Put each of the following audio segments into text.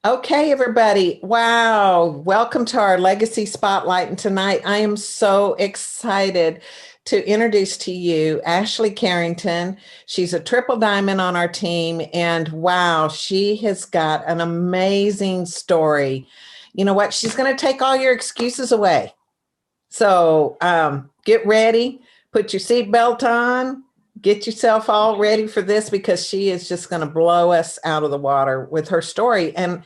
Okay, everybody. Wow. Welcome to our Legacy Spotlight. And tonight I am so excited to introduce to you Ashley Carrington. She's a triple diamond on our team. And wow, she has got an amazing story. You know what? She's going to take all your excuses away. So get ready, put your seatbelt on, get yourself all ready for this because she is just going to blow us out of the water with her story. And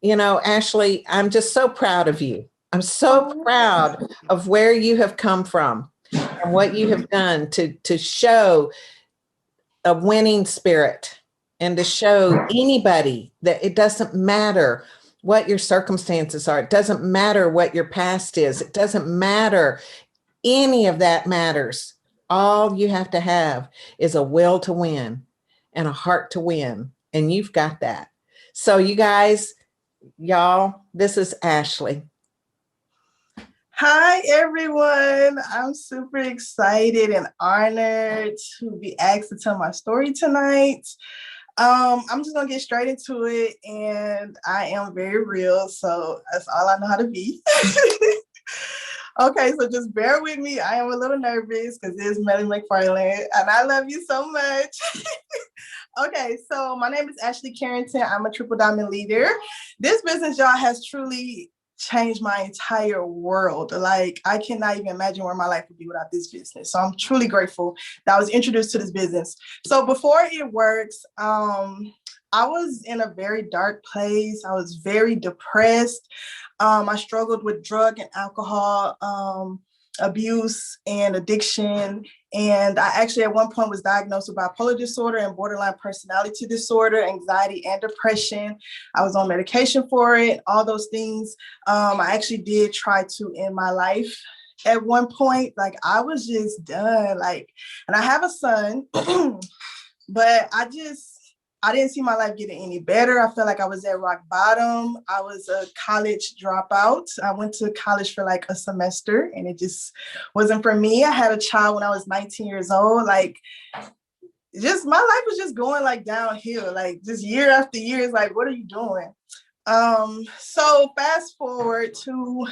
Ashley, I'm just so proud of you. I'm so proud of where you have come from and what you have done to show a winning spirit and to show anybody that it doesn't matter what your circumstances are. It doesn't matter what your past is. It doesn't matter. Any of that matters. All you have to have is a will to win and a heart to win. And you've got that. So you guys, y'all, this is Ashley. Hi, everyone. I'm super excited and honored to be asked to tell my story tonight. I'm just going to get straight into it, and I am very real, so that's all I know how to be. Okay, so just bear with me. I am a little nervous because it's Melly McFarland, and I love you so much. Okay, so my name is Ashley Carrington. I'm a triple diamond leader. This business, y'all, has truly changed my entire world. Like, I cannot even imagine where my life would be without this business. So I'm truly grateful that I was introduced to this business. So before it works, I was in a very dark place. I was very depressed. I struggled with drug and alcohol abuse and addiction. And I actually at one point was diagnosed with bipolar disorder and borderline personality disorder, anxiety and depression. I was on medication for it, all those things. I actually did try to end my life at one point. Like, I was just done. Like, and I have a son, but I didn't see my life getting any better. I felt like I was at rock bottom. I was a college dropout. I went to college for like a semester and it just wasn't for me. I had a child when I was 19 years old. Like, just my life was just going like downhill, like just year after year. It's like, what are you doing? So fast forward to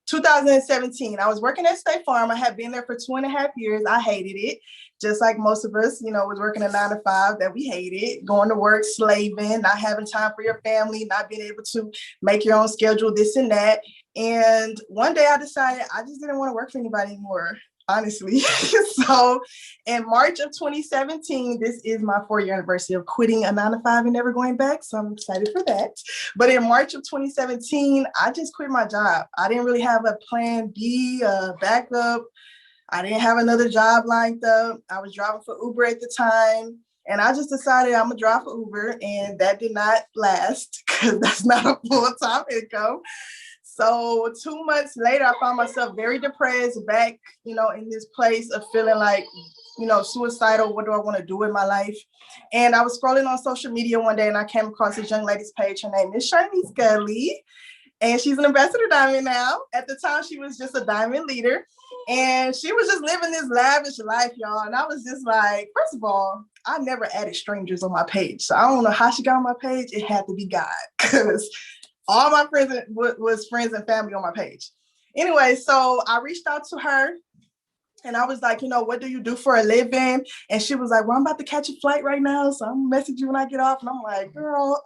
2017, I was working at State Farm. I had been there for 2.5 years. I hated it. Just like most of us, was working a 9 to 5 that we hated, going to work, slaving, not having time for your family, not being able to make your own schedule, this and that. And one day I decided I just didn't want to work for anybody anymore, honestly. So in March of 2017, this is my 4-year anniversary of quitting a 9 to 5 and never going back. So I'm excited for that. But in March of 2017, I just quit my job. I didn't really have a plan B, backup. I didn't have another job lined up. I was driving for Uber at the time. And I just decided I'm gonna drive for Uber, and that did not last because that's not a full-time income. So 2 months later, I found myself very depressed, back, in this place of feeling like, suicidal. What do I want to do with my life? And I was scrolling on social media one day and I came across this young lady's page. Her name is Shirley Scully. And she's an ambassador diamond now. At the time, she was just a diamond leader. And she was just living this lavish life, y'all. And I was just like, first of all, I never added strangers on my page. So I don't know how she got on my page. It had to be God, because all my friends was friends and family on my page. Anyway, so I reached out to her and I was like, what do you do for a living? And she was like, well, I'm about to catch a flight right now, so I'm gonna message you when I get off. And I'm like, girl,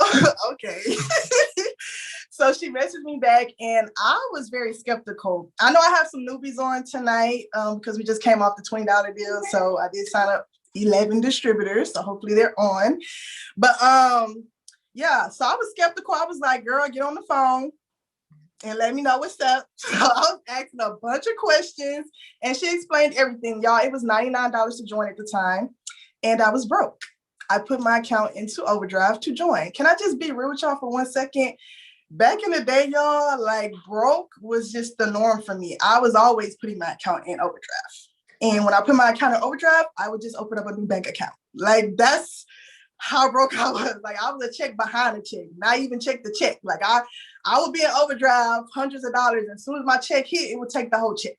okay. So she messaged me back and I was very skeptical. I know I have some newbies on tonight because we just came off the $20 deal. So I did sign up 11 distributors. So hopefully they're on. But yeah, so I was skeptical. I was like, girl, get on the phone and let me know what's up. So I was asking a bunch of questions and she explained everything. Y'all, it was $99 to join at the time and I was broke. I put my account into overdrive to join. Can I just be real with y'all for 1 second? Back in the day, y'all, like, broke was just the norm for me. I was always putting my account in overdrive. And when I put my account in overdrive, I would just open up a new bank account. Like, that's how broke I was. Like, I was a check behind a check, not even check the check. Like, I would be in overdrive, hundreds of dollars. And as soon as my check hit, it would take the whole check.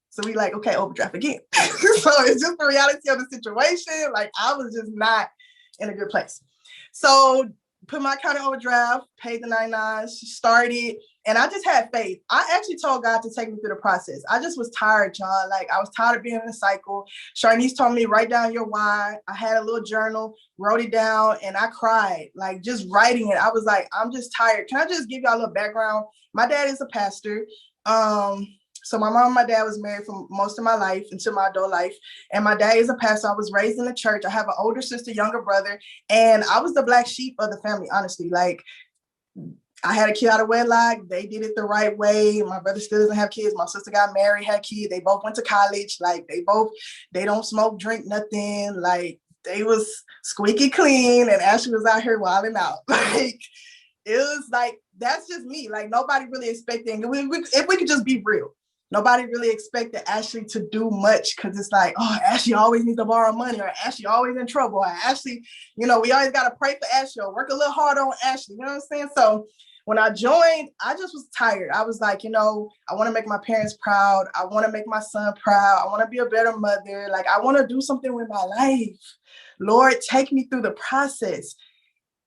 So we like, okay, overdraft again. So it's just the reality of the situation. Like, I was just not in a good place. So put my account in overdraft, paid the 99, started, and I just had faith. I actually told God to take me through the process. I just was tired, John. Like, I was tired of being in a cycle. Charnice told me, write down your why. I had a little journal, wrote it down, and I cried, like, just writing it. I was like, I'm just tired. Can I just give y'all a little background? My dad is a pastor. So my mom and my dad was married for most of my life until my adult life. And my dad is a pastor. I was raised in the church. I have an older sister, younger brother. And I was the black sheep of the family, honestly. Like, I had a kid out of wedlock. They did it the right way. My brother still doesn't have kids. My sister got married, had kids. They both went to college. Like, they don't smoke, drink, nothing. Like, they was squeaky clean. And Ashley was out here wilding out. Like, it was like, that's just me. Like, nobody really expected, if we could just be real, nobody really expected Ashley to do much, because it's like, oh, Ashley always needs to borrow money, or Ashley always in trouble, or Ashley, we always got to pray for Ashley or work a little harder on Ashley. You know what I'm saying? So when I joined, I just was tired. I was like, I want to make my parents proud. I want to make my son proud. I want to be a better mother. Like, I want to do something with my life. Lord, take me through the process.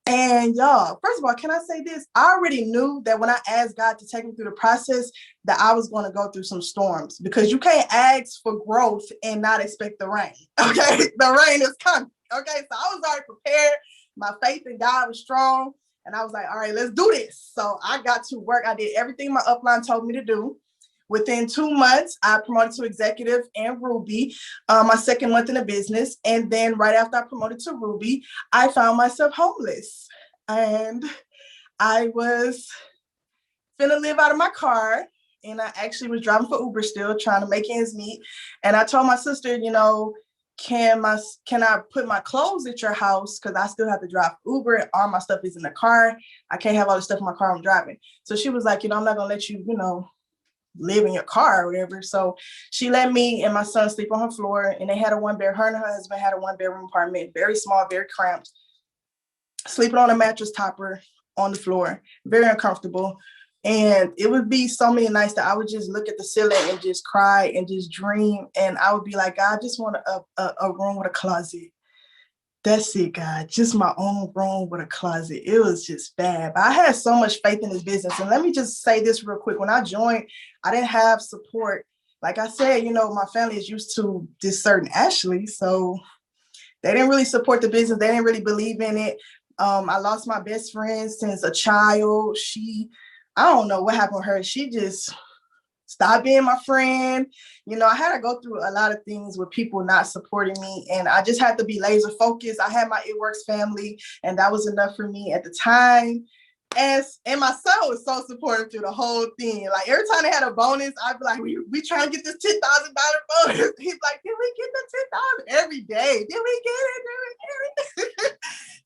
And y'all, first of all, can I say this? I already knew that when I asked God to take me through the process, that I was going to go through some storms, because you can't ask for growth and not expect the rain. Okay, the rain is coming. Okay, so I was already prepared. My faith in God was strong. And I was like, all right, let's do this. So I got to work. I did everything my upline told me to do. Within 2 months, I promoted to executive and Ruby, my second month in the business. And then right after I promoted to Ruby, I found myself homeless. And I was finna live out of my car. And I actually was driving for Uber still, trying to make ends meet. And I told my sister, can I put my clothes at your house? Because I still have to drive Uber. All my stuff is in the car. I can't have all the stuff in my car I'm driving. So she was like, I'm not going to let you, live in your car or whatever. So she let me and my son sleep on her floor, and they had her and her husband had a 1-bedroom apartment, very small, very cramped, sleeping on a mattress topper on the floor, very uncomfortable. And it would be so many nights that I would just look at the ceiling and just cry and just dream. And I would be like, God, I just want a room with a closet. That's it, God. Just my own room with a closet. It was just bad. But I had so much faith in this business. And let me just say this real quick. When I joined, I didn't have support. Like I said, my family is used to this certain Ashley. So they didn't really support the business. They didn't really believe in it. I lost my best friend since a child. I don't know what happened to her. She just stopped being my friend. I had to go through a lot of things with people not supporting me, and I just had to be laser focused. I had my It Works family, and that was enough for me at the time. And my son was so supportive through the whole thing. Like, every time they had a bonus, I'd be like, we trying to get this $10,000 bonus. He's like, did we get the 10,000 every day? Did we get it?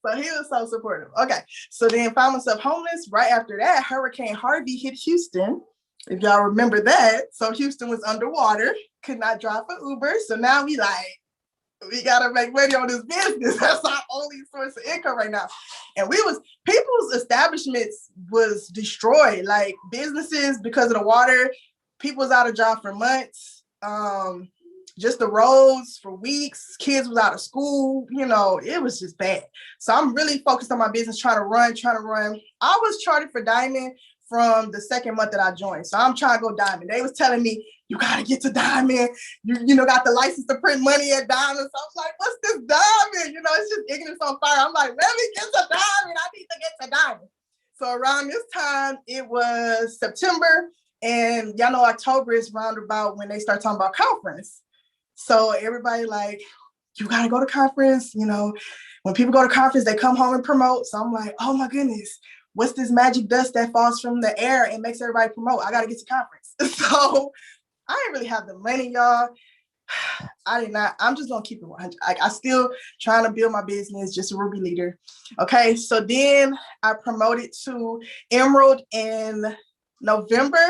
So he was so supportive. Okay, so then found myself homeless. Right after that, Hurricane Harvey hit Houston, if y'all remember that. So Houston was underwater, could not drive for Uber. So now we gotta make money on this business. That's our only source of income right now. And people's establishments was destroyed, like businesses, because of the water. People was out of job for months. Just the roads for weeks. Kids was out of school. It was just bad. So I'm really focused on my business, trying to run. I was charted for Diamond from the second month that I joined. So I'm trying to go Diamond. They was telling me, you got to get to Diamond. You got the license to print money at Diamond. So I was like, what's this Diamond? It's just ignorance on fire. I'm like, let me get to Diamond. I need to get to Diamond. So around this time, it was September. And y'all know October is roundabout when they start talking about conference. So everybody like, you got to go to conference. When people go to conference, they come home and promote. So I'm like, oh my goodness, what's this magic dust that falls from the air and makes everybody promote? I got to get to conference. So I didn't really have the money, y'all. I did not. I'm just going to keep it 100. I still trying to build my business, just a Ruby leader. Okay, so then I promoted to Emerald in November.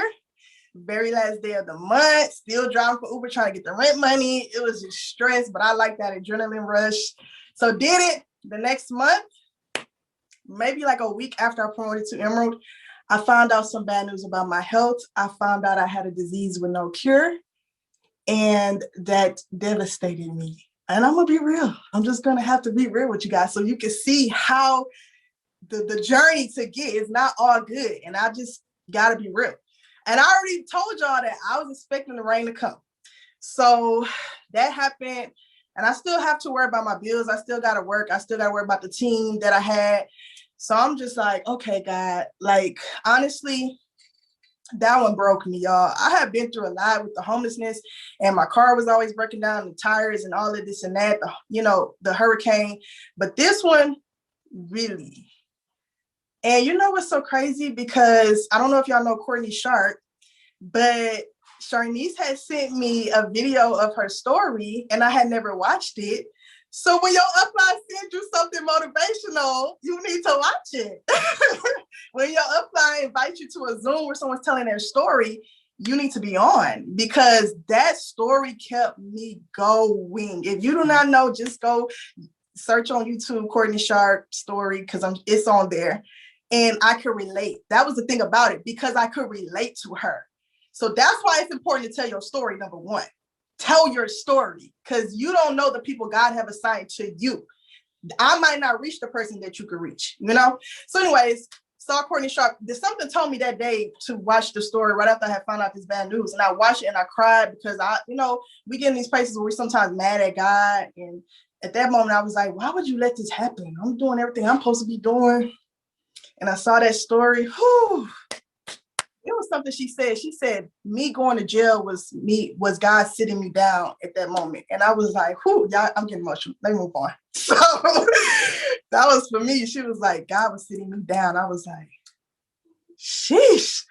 Very last day of the month, still driving for Uber, trying to get the rent money. It was just stress, but I like that adrenaline rush. So did it the next month, maybe like a week after I promoted to Emerald, I found out some bad news about my health. I found out I had a disease with no cure, and that devastated me. And I'm gonna be real. I'm just gonna have to be real with you guys so you can see how the journey to get is not all good. And I just gotta be real. And I already told y'all that I was expecting the rain to come. So that happened. And I still have to worry about my bills. I still gotta work. I still gotta worry about the team that I had. So I'm just like, okay, God, like, honestly, that one broke me, y'all. I have been through a lot with the homelessness, and my car was always breaking down, the tires and all of this and that, the hurricane. But this one, really. And you know what's so crazy? Because I don't know if y'all know Courtney Sharp, but Sharnice had sent me a video of her story, and I had never watched it. So when your upline sends you something motivational, you need to watch it. When your upline invites you to a Zoom where someone's telling their story, you need to be on, because that story kept me going. If you do not know, just go search on YouTube Courtney Sharp story, because it's on there. And I could relate. That was the thing about it, because I could relate to her. So that's why it's important to tell your story, number one. Tell your story, because you don't know the people God have assigned to you. I might not reach the person that you could reach, So anyways, saw Courtney Sharp. Something told me that day to watch the story right after I had found out this bad news. And I watched it and I cried, because we get in these places where we're sometimes mad at God. And at that moment, I was like, why would you let this happen? I'm doing everything I'm supposed to be doing. And I saw that story. Whew. It was something she said. She said, me going to jail was God sitting me down at that moment. And I was like, whew, y'all, I'm getting emotional. Let me move on. So that was for me. She was like, God was sitting me down. I was like, sheesh.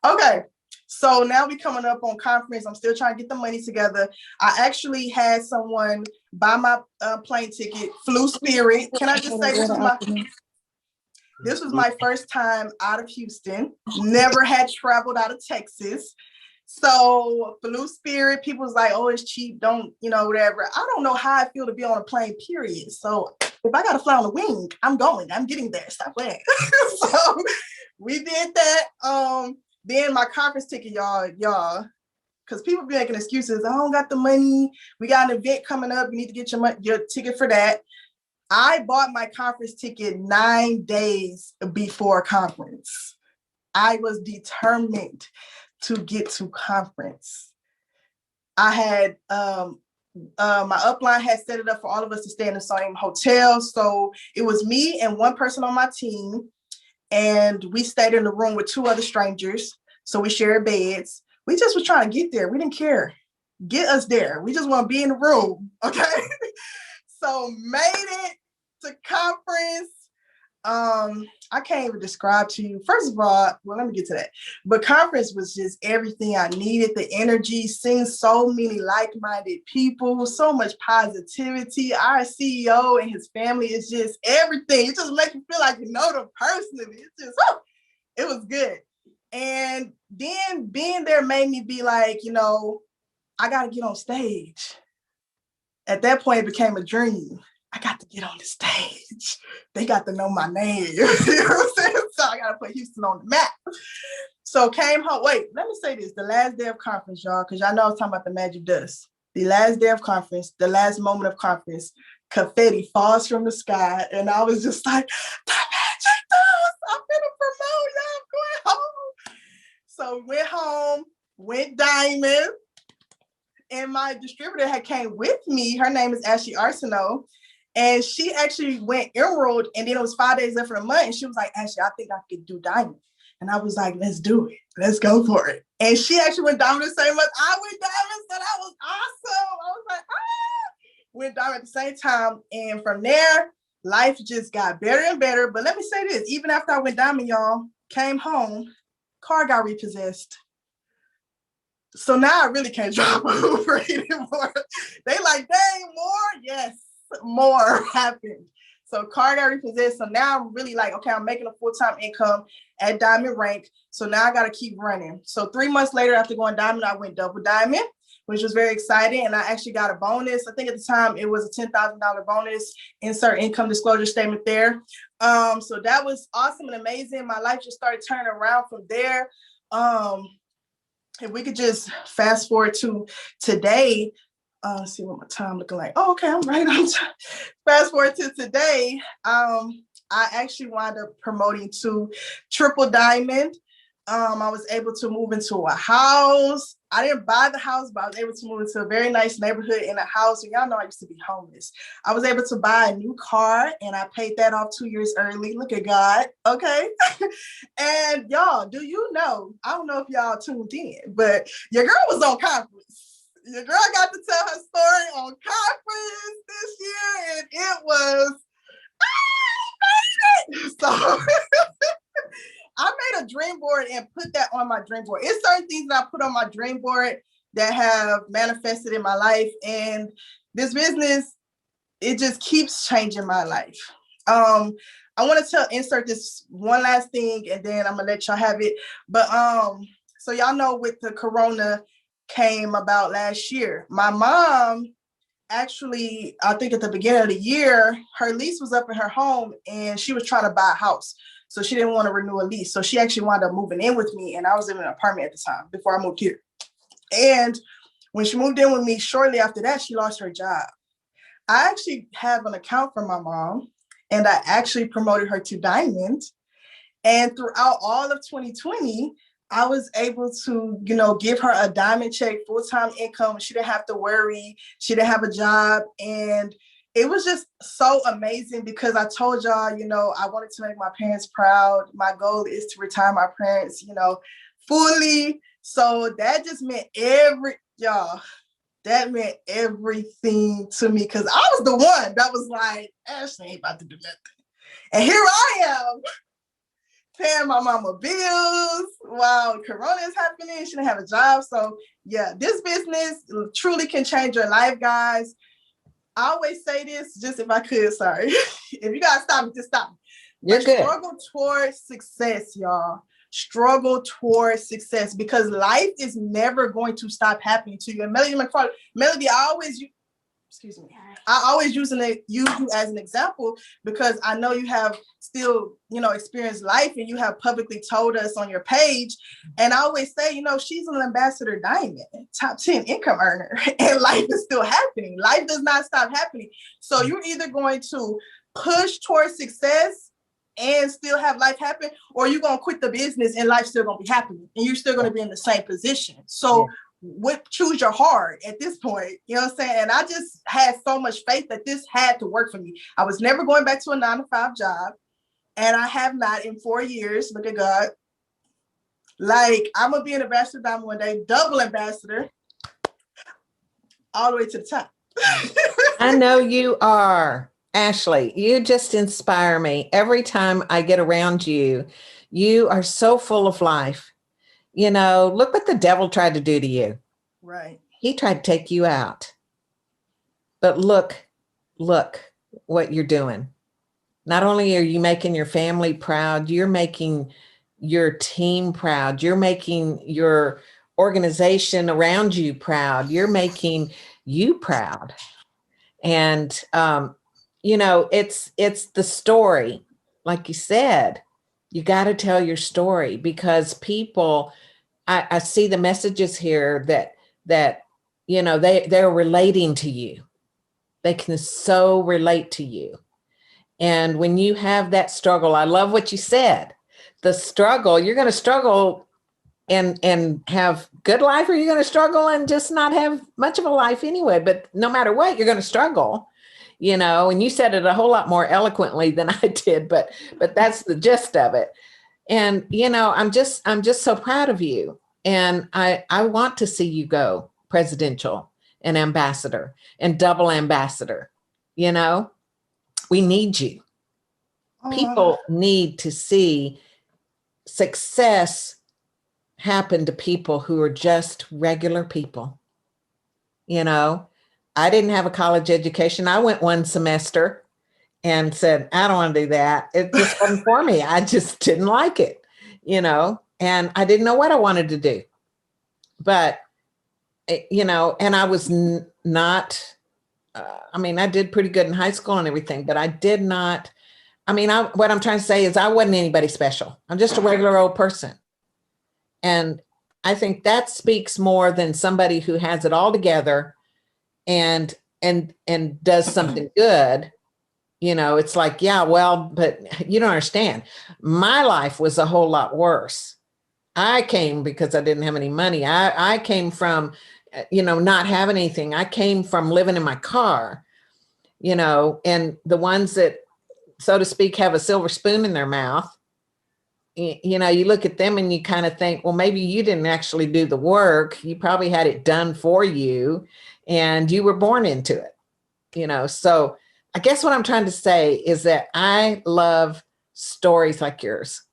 Okay. So now we coming up on conference. I'm still trying to get the money together. I actually had someone buy my plane ticket, flew Spirit. Can I just say this was my first time out of Houston. Never had traveled out of Texas. So flew Spirit, people was like, oh, it's cheap. Don't, whatever. I don't know how I feel to be on a plane, period. So if I got to fly on a wing, I'm going. I'm getting there. Stop playing. So we did that. Then my conference ticket, y'all, because people be making excuses. I don't got the money. We got an event coming up. You need to get your ticket for that. I bought my conference ticket 9 days before conference. I was determined to get to conference. I had, my upline had set it up for all of us to stay in the same hotel. So it was me and one person on my team. And we stayed in the room with 2 other strangers. So we shared beds. We just was trying to get there. We didn't care. Get us there. We just want to be in the room. Okay. So made it to conference. I can't even describe to you. First of all, well, let me get to that. But conference was just everything I needed. The energy, seeing so many like-minded people, so much positivity. Our CEO and his family is just everything. It just makes you feel like you know them personally. It's just, it was good. And then being there made me be like, I got to get on stage. At that point, it became a dream. I got to get on the stage. They got to know my name. You know what I'm saying? So I got to put Houston on the map. So came home. Wait, let me say this. The last day of conference, y'all, because y'all know I was talking about the magic dust. The last day of conference, the last moment of conference, confetti falls from the sky. And I was just like, the magic dust. I'm going to promote. Y'all, I'm going home. So went home, went diamond. And my distributor had came with me. Her name is Ashley Arsenault. And she actually went emerald, and then it was 5 days left for the month. And she was like, Ashley, I think I could do diamond. And I was like, let's do it. Let's go for it. And she actually went diamond the same month I went diamond. So that was awesome. I was like, went diamond at the same time. And from there, life just got better and better. But let me say this, even after I went diamond, y'all, came home, car got repossessed. So now I really can't drive Uber anymore. They like, dang, more? Yes. More happened. So car got repossessed. So now I'm really like, okay, I'm making a full-time income at diamond rank. So now I got to keep running. So 3 months later, after going diamond, I went double diamond, which was very exciting. And I actually got a bonus. I think at the time it was a $10,000 bonus. Insert income disclosure statement there. So that was awesome and amazing. My life just started turning around from there. If we could just fast forward to today, see what my time looking like. Oh, okay, I'm right on time. Fast forward to today. I actually wound up promoting to triple diamond. I was able to move into a house. I didn't buy the house, but I was able to move into a very nice neighborhood in a house. And y'all know I used to be homeless. I was able to buy a new car and I paid that off 2 years early. Look at God. Okay. And y'all, do you know, I don't know if y'all tuned in, but your girl was on conference. Your girl got to tell her story on conference this year, and it was, I made it. So I made a dream board and put that on my dream board. It's certain things that I put on my dream board that have manifested in my life. And this business, it just keeps changing my life. I want to insert this one last thing and then I'm gonna let y'all have it. But so y'all know with the corona came about last year. My mom actually, I think at the beginning of the year, her lease was up in her home and she was trying to buy a house. So she didn't want to renew a lease. So she actually wound up moving in with me. And I was in an apartment at the time before I moved here. And when she moved in with me, shortly after that, she lost her job. I actually have an account for my mom and I actually promoted her to diamond. And throughout all of 2020, I was able to, give her a diamond check, full-time income. She didn't have to worry. She didn't have a job. And it was just so amazing because I told y'all, I wanted to make my parents proud. My goal is to retire my parents, fully. So that just meant that meant everything to me because I was the one that was like, Ashley ain't about to do nothing. And here I am paying my mama bills while corona is happening. She didn't have a job. So yeah, this business truly can change your life, guys. I always say this, just if I could, sorry. If you gotta stop me, just stop me. You're good. Struggle towards success, y'all. Struggle towards success because life is never going to stop happening to you. And Melody, I always use you as an example because I know you have still, experienced life and you have publicly told us on your page. And I always say, she's an ambassador diamond, top 10 income earner, and life is still happening. Life does not stop happening. So you're either going to push towards success and still have life happen, or you're going to quit the business and life's still going to be happening and you're still going to be in the same position. So choose your heart at this point, you know what I'm saying? And I just had so much faith that this had to work for me. I was never going back to a 9-to-5 job, and I have not in 4 years. Look at God. Like, I'm gonna be an ambassador diamond one day, double ambassador, all the way to the top. I know you are, Ashley. You just inspire me every time I get around you. You are so full of life. Look what the devil tried to do to you. Right. He tried to take you out. But look what you're doing. Not only are you making your family proud, you're making your team proud. You're making your organization around you proud. You're making you proud. And, it's the story. Like you said, you got to tell your story because people, I see the messages here that they're relating to you. They can so relate to you. And when you have that struggle, I love what you said. The struggle, you're going to struggle and have good life, or you're going to struggle and just not have much of a life anyway. But no matter what, you're going to struggle, and you said it a whole lot more eloquently than I did, but that's the gist of it. And, I'm just so proud of you. And I want to see you go presidential and ambassador and double ambassador. We need you. People need to see success happen to people who are just regular people. I didn't have a college education. I went one semester and said, I don't want to do that. It just wasn't for me. I just didn't like it, and I didn't know what I wanted to do. But, and I was not, I did pretty good in high school and everything, but I did not, what I'm trying to say is I wasn't anybody special. I'm just a regular old person. And I think that speaks more than somebody who has it all together and does something good It's like, yeah, well, but you don't understand. My life was a whole lot worse. I came because I didn't have any money. I came from, not having anything. I came from living in my car, and the ones that, so to speak, have a silver spoon in their mouth, you look at them and you kind of think, well, maybe you didn't actually do the work. You probably had it done for you and you were born into it, So I guess what I'm trying to say is that I love stories like yours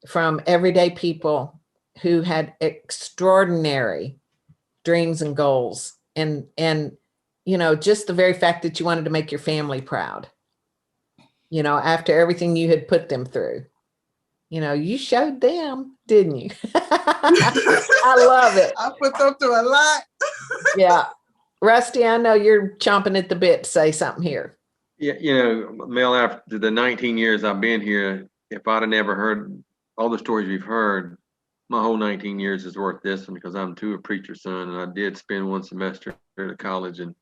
from everyday people who had extraordinary dreams and goals and just the very fact that you wanted to make your family proud, after everything you had put them through. You showed them, didn't you? I love it. I put them through a lot. Yeah. Rusty, I know you're chomping at the bit to say something here. Yeah, Mel, after the 19 years I've been here, if I'd have never heard all the stories we've heard, my whole 19 years is worth this one, because I'm too a preacher's son, and I did spend one semester at college and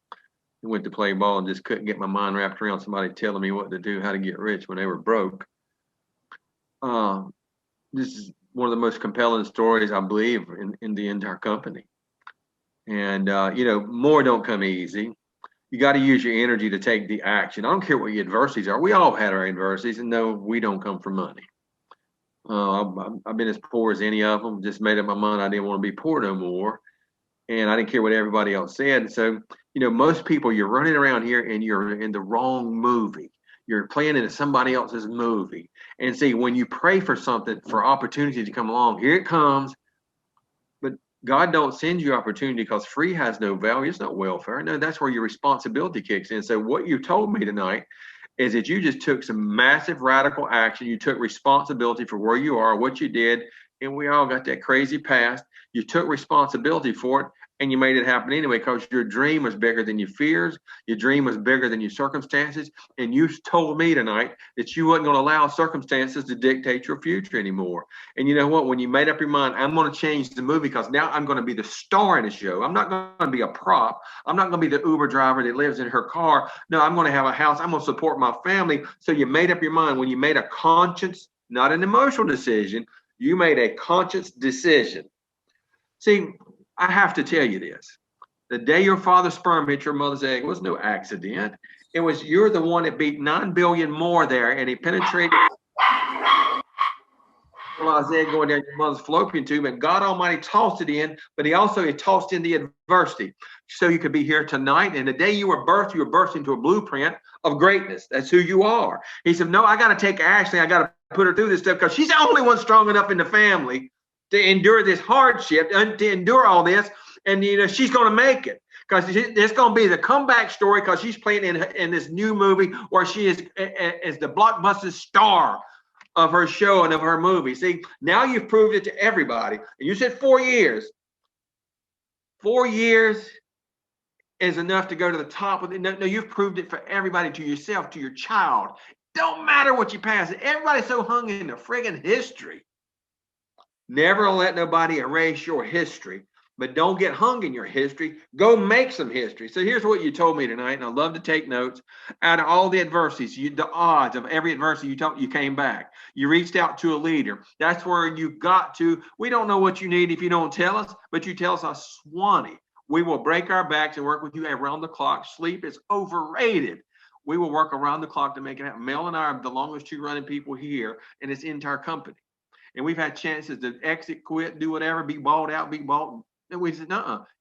went to play ball and just couldn't get my mind wrapped around somebody telling me what to do, how to get rich when they were broke. This is one of the most compelling stories, I believe, in the entire company. And, more don't come easy. You got to use your energy to take the action. I don't care what your adversities are. We all had our adversities, and no, we don't come from money. I've been as poor as any of them. Just made up my mind I didn't want to be poor no more, and I didn't care what everybody else said. So, most people, you're running around here and you're in the wrong movie. You're playing into somebody else's movie. And see, when you pray for something, for opportunity to come along, here it comes. But God don't send you opportunity because free has no value. It's not welfare. No, that's where your responsibility kicks in. So what you told me tonight is that you just took some massive radical action. You took responsibility for where you are, what you did, and we all got that crazy past. You took responsibility for it, and you made it happen anyway, because your dream was bigger than your fears. Your dream was bigger than your circumstances. And you told me tonight that you wasn't going to allow circumstances to dictate your future anymore. And you know what? When you made up your mind, I'm going to change the movie because now I'm going to be the star in the show. I'm not going to be a prop. I'm not going to be the Uber driver that lives in her car. No, I'm going to have a house. I'm going to support my family. So you made up your mind. When you made a conscious, not an emotional decision, you made a conscious decision. See, I have to tell you this. The day your father's sperm hit your mother's egg was no accident. It was, you're the one that beat 9 billion more there, and he penetrated egg going down your mother's fallopian tube, and God Almighty tossed it in, but he tossed in the adversity so you could be here tonight. And the day you were birthed into a blueprint of greatness. That's who you are. He said, no, I got to take Ashley. I got to put her through this stuff because she's the only one strong enough in the family to endure this hardship and to endure all this. And, she's going to make it, because it's going to be the comeback story, because she's playing in this new movie where she is the blockbuster star of her show and of her movie. See, now you've proved it to everybody. And you said 4 years. 4 years is enough to go to the top of it. No, you've proved it for everybody, to yourself, to your child. Don't matter what you pass. Everybody's so hung in the friggin' history. Never let nobody erase your history, but don't get hung in your history. Go make some history. So here's what you told me tonight, and I love to take notes. Out of all the adversities, the odds of every adversity you came back. You reached out to a leader. That's where you got to. We don't know what you need if you don't tell us, but you tell us, Swanee, we will break our backs and work with you around the clock. Sleep is overrated. We will work around the clock to make it happen. Mel and I are the longest two running people here in this entire company. And we've had chances to exit, quit, do whatever, be bought out, be bought. And we said,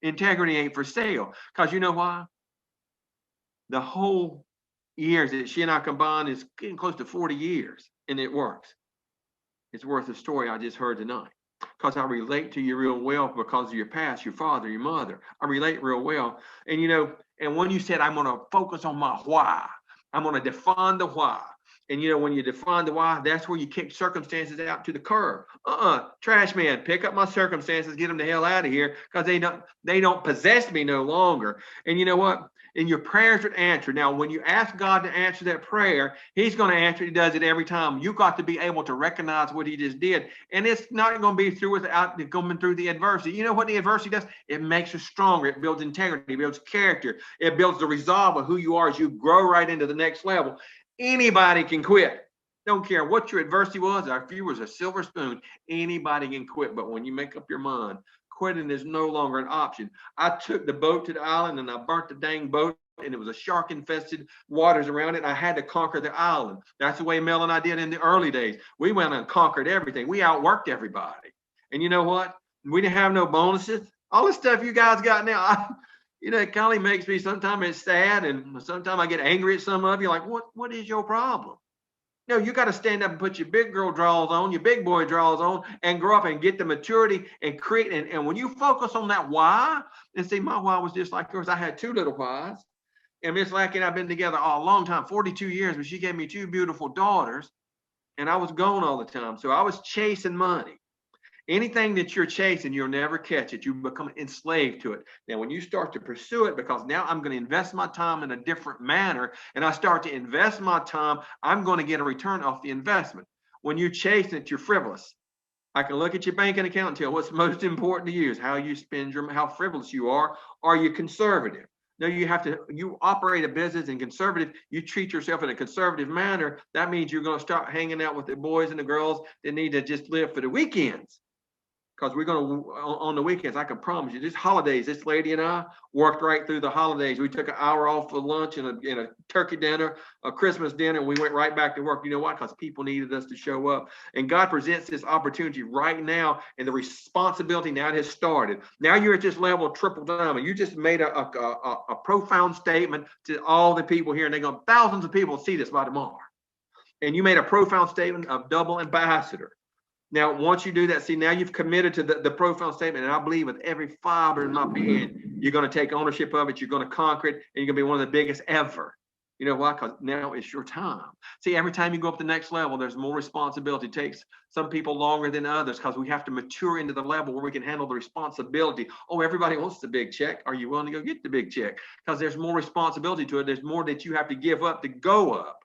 integrity ain't for sale. Because you know why? The whole years that she and I combined is getting close to 40 years, and it works. It's worth the story I just heard tonight. Because I relate to you real well because of your past, your father, your mother. I relate real well. And, and when you said, I'm going to focus on my why, I'm going to define the why. And you know, when you define the why, that's where you kick circumstances out to the curb. Trash man, pick up my circumstances, get them the hell out of here, because they don't possess me no longer. And you know what? And your prayers are answered. Now, when you ask God to answer that prayer, he's going to answer. He does it every time. You got to be able to recognize what he just did. And it's not going to be through without going through the adversity. You know what the adversity does? It makes you stronger. It builds integrity. It builds character. It builds the resolve of who you are as you grow right into the next level. Anybody can quit. Don't care what your adversity was, or if you was a silver spoon, anybody can quit. But when you make up your mind, quitting is no longer an option. I took the boat to the island and I burnt the dang boat, and it was a shark infested waters around it. I had to conquer the island. That's the way Mel and I did in the early days. We went and conquered everything. We outworked everybody. And you know what? We didn't have no bonuses. All the stuff you guys got now, it kind of makes me, sometimes it's sad, and sometimes I get angry at some of you, like, what is your problem? No, you got to stand up and put your big girl draws on, your big boy draws on, and grow up and get the maturity and create. And when you focus on that why, and see, my why was just like yours. I had two little whys. And Miss Lackey and I've been together a long time, 42 years, but she gave me two beautiful daughters, and I was gone all the time. So I was chasing money. Anything that you're chasing, you'll never catch it. You become enslaved to it. Now, when you start to pursue it, because now I'm going to invest my time in a different manner, and I start to invest my time, I'm going to get a return off the investment. When you chase it, you're frivolous. I can look at your banking account and tell what's most important to you is how you spend how frivolous you are. Are you conservative? No, you operate a business and conservative, you treat yourself in a conservative manner. That means you're going to start hanging out with the boys and the girls that need to just live for the weekends. Because we're going to, on the weekends, I can promise you, this holidays, this lady and I worked right through the holidays. We took an hour off for lunch and a turkey dinner, a Christmas dinner, and we went right back to work. You know why? Because people needed us to show up. And God presents this opportunity right now, and the responsibility now has started. Now you're at this level of triple diamond. You just made a profound statement to all the people here, and they're going, thousands of people see this by tomorrow. And you made a profound statement of double ambassador. Now, once you do that, see, now you've committed to the profound statement, and I believe with every fiber in my being, you're going to take ownership of it, you're going to conquer it, and you're going to be one of the biggest ever. You know why? Because now it's your time. See, every time you go up the next level, there's more responsibility. It takes some people longer than others because we have to mature into the level where we can handle the responsibility. Oh, everybody wants the big check. Are you willing to go get the big check? Because there's more responsibility to it. There's more that you have to give up to go up.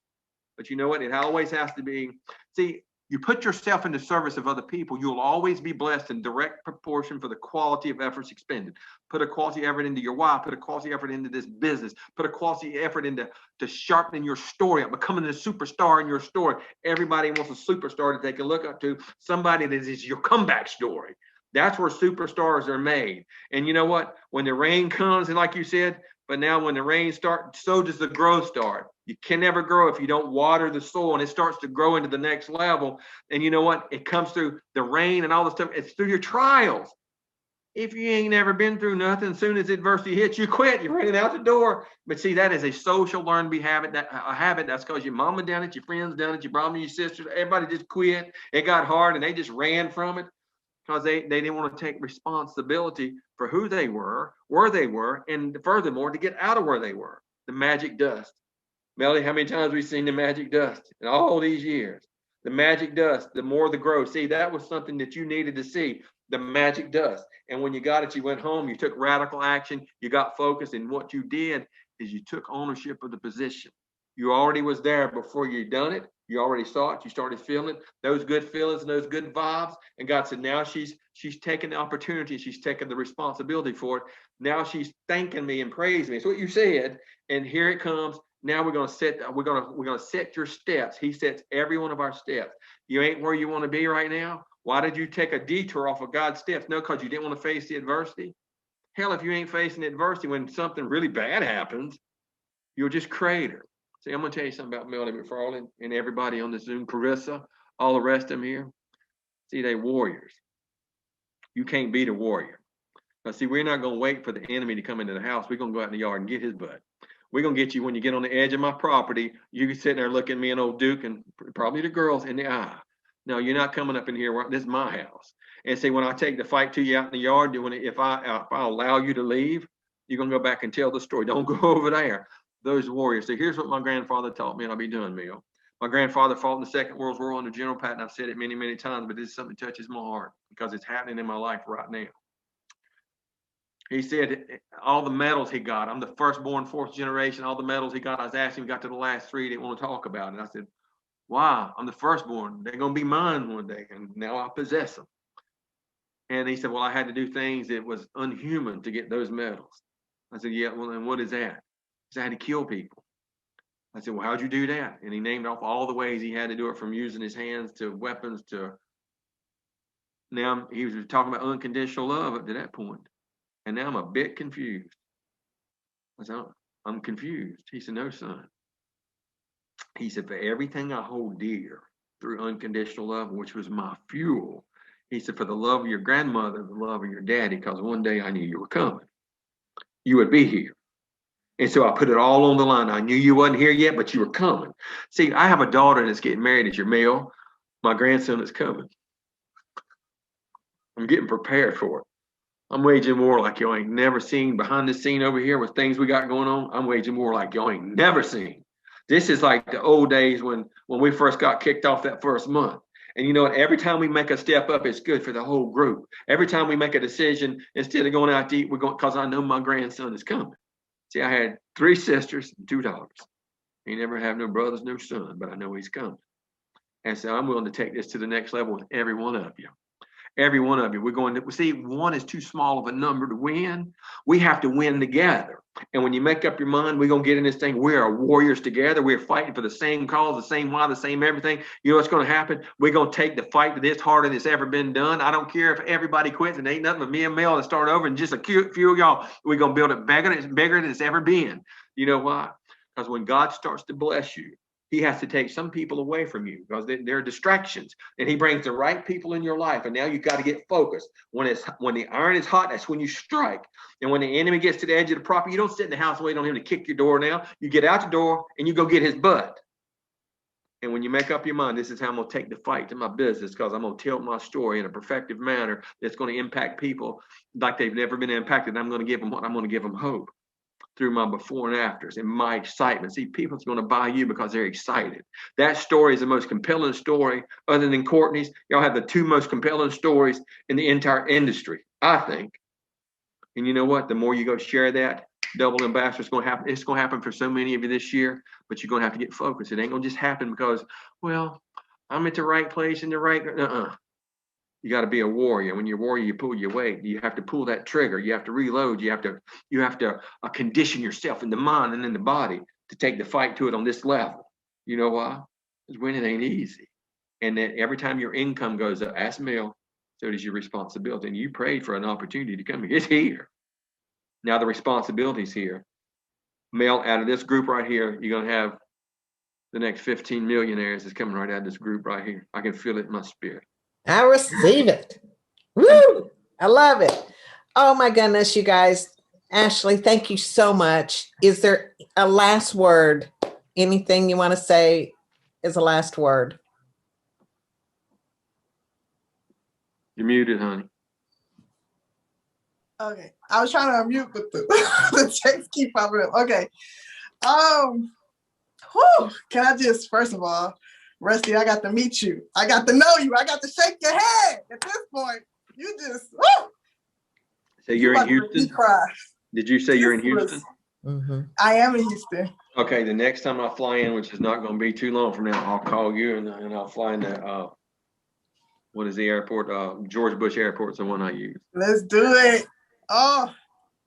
But you know what? It always has to be, see, you put yourself in the service of other people, you'll always be blessed in direct proportion for the quality of efforts expended. Put a quality effort into your why, put a quality effort into this business, put a quality effort into sharpening your story up, becoming a superstar in your story. Everybody wants a superstar that they can look up to, somebody that is your comeback story. That's where superstars are made. And you know what? When the rain comes, and like you said, but now when the rain starts, so does the growth start. You can never grow if you don't water the soil, and it starts to grow into the next level. And you know what? It comes through the rain and all this stuff. It's through your trials. If you ain't never been through nothing, as soon as adversity hits, you quit. You're running out the door. But see, that is a social learned habit. A habit that's because your mama done it, your friends done it, your brother, your sisters, everybody just quit. It got hard, and they just ran from it because they didn't want to take responsibility for who they were, where they were, and furthermore, to get out of where they were. The magic dust. Melody, how many times have we seen the magic dust in all these years? The magic dust, the more the growth. See, that was something that you needed to see, the magic dust. And when you got it, you went home, you took radical action, you got focused, and what you did is you took ownership of the position. You already was there before you done it. You already saw it. You started feeling it, those good feelings and those good vibes. And God said, now she's taking the opportunity. She's taking the responsibility for it. Now she's thanking me and praising me. It's what you said. And here it comes. Now we're going to set your steps. He sets every one of our steps. You ain't where you want to be right now. Why did you take a detour off of God's steps? No, because you didn't want to face the adversity. Hell, if you ain't facing adversity when something really bad happens, you'll just crater. See, I'm going to tell you something about Melody McFarland and everybody on the Zoom, Carissa, all the rest of them here. See, they warriors. You can't beat a warrior. Now, see, we're not going to wait for the enemy to come into the house. We're going to go out in the yard and get his butt. We're going to get you when you get on the edge of my property. You can sit there looking at me and old Duke and probably the girls in the eye. No, you're not coming up in here. This is my house. And see, when I take the fight to you out in the yard, if I allow you to leave, you're going to go back and tell the story. Don't go over there. Those warriors. So here's what my grandfather taught me, and I'll be done, Mel. My grandfather fought in the Second World War under General Patton. I've said it many, many times, but this is something that touches my heart because it's happening in my life right now. He said all the medals he got, I'm the firstborn, fourth generation, all the medals he got, I was asking him, got to the last three, he didn't want to talk about it. I said, wow, I'm the firstborn. They're going to be mine one day, and now I possess them. And he said, well, I had to do things that was unhuman to get those medals. I said, yeah, well, then what is that? He said, I had to kill people. I said, well, how'd you do that? And he named off all the ways he had to do it, from using his hands to weapons to, now he was talking about unconditional love up to that point. And now I'm a bit confused. I said, I'm confused. He said, no, son. He said, for everything I hold dear through unconditional love, which was my fuel, he said, for the love of your grandmother, the love of your daddy, because one day I knew you were coming. You would be here. And so I put it all on the line. I knew you wasn't here yet, but you were coming. See, I have a daughter that's getting married at your male. My grandson is coming. I'm getting prepared for it. I'm waging war like you ain't never seen. Behind the scene over here with things we got going on, I'm waging war like you ain't never seen. This is like the old days when we first got kicked off that first month. And you know what? Every time we make a step up, it's good for the whole group. Every time we make a decision, instead of going out to eat, we're going, because I know my grandson is coming. See, I had 3 sisters and 2 daughters. He never have no brothers, no son, but I know he's coming. And so I'm willing to take this to the next level with every one of you. Every one of you. We're going to see, one is too small of a number to win. We have to win together. And when you make up your mind, we're going to get in this thing. We are warriors together. We're fighting for the same cause, the same why, the same everything. You know what's going to happen? We're going to take the fight to this harder than it's ever been done. I don't care if everybody quits and ain't nothing but me and Mel to start over and just a few of y'all. We're going to build it bigger than it's ever been. You know why? Because when God starts to bless you, he has to take some people away from you because they're distractions, and he brings the right people in your life. And now you've got to get focused. When the iron is hot, that's when you strike. And when the enemy gets to the edge of the property, you don't sit in the house waiting on him to kick your door now. You get out the door and you go get his butt. And when you make up your mind, this is how I'm going to take the fight to my business, because I'm going to tell my story in a perfective manner that's going to impact people like they've never been impacted. I'm going to give them what I'm going to give them hope through my before and afters and my excitement. See, people's going to buy you because they're excited. That story is the most compelling story other than Courtney's. Y'all have the 2 most compelling stories in the entire industry, I think. And you know what? The more you go share that, double ambassador is going to happen. It's going to happen for so many of you this year, but you're going to have to get focused. It ain't going to just happen because, well, I'm at the right place in the right. You got to be a warrior. When you're a warrior, you pull your weight. You have to pull that trigger. You have to reload. You have to condition yourself in the mind and in the body to take the fight to it on this level. You know why? Because winning ain't easy. And that every time your income goes up, ask Mel, so does your responsibility. And you prayed for an opportunity to come here. It's here. Now the responsibility's here. Mel, out of this group right here, you're going to have the next 15 millionaires that's coming right out of this group right here. I can feel it in my spirit. I receive it. Woo! I love it. Oh my goodness, you guys. Ashley, thank you so much. Is there a last word? Anything you want to say as a last word? You're muted, honey. Okay. I was trying to unmute, but the text keep popping up. Okay. Can I just, first of all, Rusty, I got to meet you. I got to know you. I got to shake your hand. At this point, you just, woo! So you're in Houston? Did you say you're in Houston? I am in Houston. Okay, the next time I fly in, which is not going to be too long from now, I'll call you and I'll fly into, what is the airport? George Bush Airport is the one I use. Let's do it. Oh,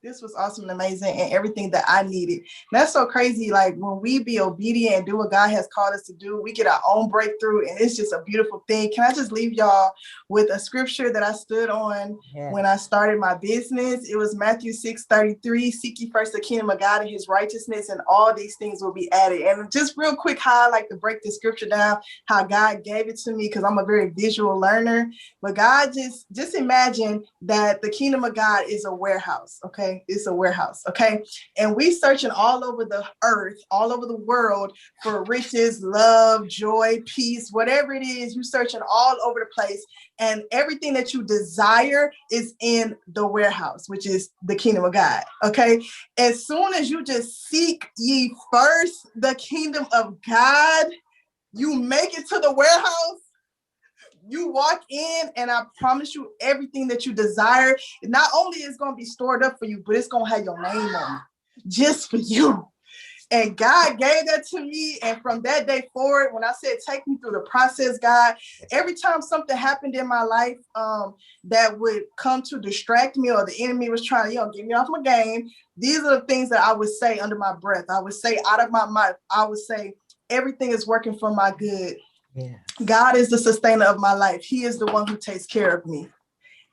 this was awesome and amazing and everything that I needed. And that's so crazy. Like when we be obedient and do what God has called us to do, we get our own breakthrough, and it's just a beautiful thing. Can I just leave y'all with a scripture that I stood on when I started my business? It was Matthew 6:33. Seek ye first the kingdom of God and his righteousness, and all these things will be added. And just real quick, how I like to break the scripture down, how God gave it to me, because I'm a very visual learner. But God just imagine that the kingdom of God is a warehouse. Okay. It's a warehouse. Okay. And we searching all over the earth, all over the world for riches, love, joy, peace, whatever it is, you searching all over the place. And everything that you desire is in the warehouse, which is the kingdom of God. Okay. As soon as you just seek ye first the kingdom of God, You make it to the warehouse, you walk in, and I promise you everything that you desire, not only is going to be stored up for you, but it's going to have your name on it just for you. And God gave that to me. And from that day forward, when I said, take me through the process, God, every time something happened in my life that would come to distract me, or the enemy was trying to, get me off my game, these are the things that I would say under my breath. I would say out of my mouth. I would say, everything is working for my good. Yeah. God is the sustainer of my life. He is the one who takes care of me.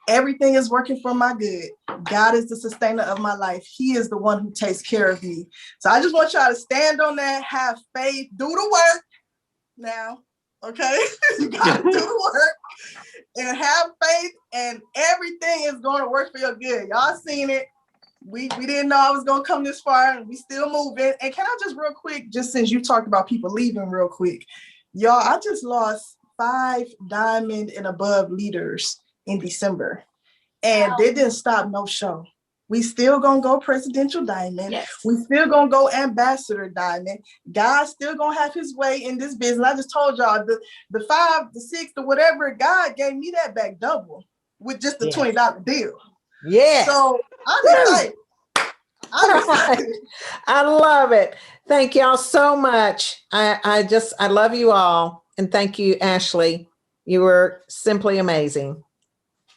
Everything is working for my good. God is the sustainer of my life. He is the one who takes care of me. So I just want y'all to stand on that, have faith, do the work now, okay? You got to do the work and have faith, and everything is going to work for your good. Y'all seen it. We didn't know I was going to come this far, and we still moving. And can I just real quick, just since you talked about people leaving real quick, y'all, I just lost 5 diamond and above leaders in December, and they didn't stop no show. We still gonna go presidential diamond. Yes. We still gonna go ambassador diamond. God's still gonna have his way in this business. I just told y'all the 5, the 6, the whatever, God gave me that back double with just the $20 deal. Yeah. So I'm excited. I love it. Thank y'all so much. I love you all. And thank you, Ashley. You were simply amazing.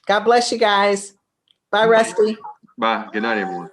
God bless you guys. Bye, Rusty. Bye. Good night, everyone.